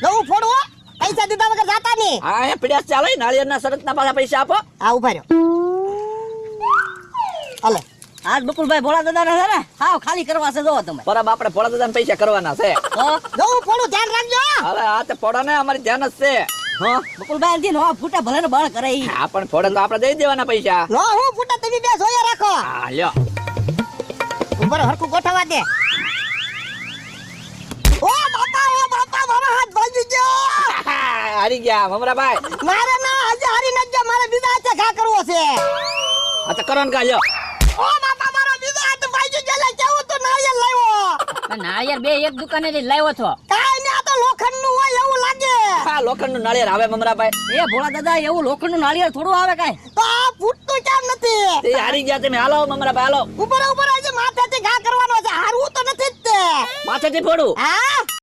હું ફોડું હો. પૈસા દીધા વગર જાતા નહીં. હા એ પડ્યા ચાલો નાળિયેરના શરતના પાછા પૈસા આપો. આ ઉભા રહ્યો. હાલે. આજ બકુલભાઈ ભોળા દાદા ને છે ને હાવ ખાલી કરવા છે જો તમે. પરબ આપણે ભોળા દાદાને પૈસા કરવાના છે. તો હું ફોડું ધ્યાન રાખજો. અરે આ તે ફોડા ને અમારી ધ્યાન જ છે. હા બકુલભાઈ થી નવા ફૂટા ભલે ને બળ કરે ઈ. હા પણ ફોડા તો આપણે દઈ દેવાના પૈસા. નો હું ફૂટા તમે બે જોયા રાખો. હા લ્યો. ઉપર હરખું ગોઠવવા દે. ઓ બાપા મારો હાથ ભાગી ગયો. હારી ગયા મમરાભાઈ. મારે ના આજે હારી ન ગયા, મારે બીજા હાથે ઘા કરવો છે. આ તો કરો ને કા લ્યો. ઓ બાપા મારો બીજા હાથ ભાગી ગયો. લે કેવું તો નાળિયેર લાવ્યો. નાળિયેર બે એક દુકાને થી લાવ્યો છો. કાઈ ને આ તો લોખંડ નું હોય એવું લાગે. હા લોખંડનું નાળિયેર આવે મમરાભાઈ. એ ભોળા દાદા એવું લોખંડ નું નાળિયેર થોડું આવે કાઈ. તો આ ફૂટતું કેમ નથી? તે હારી ગયા તમે હાલો મમરાભાઈ હાલો. ઉપર આજે માથેથી ઘા કરવાનો છે. હારવું તો નથી જ તે. માથેથી ફોડું. હા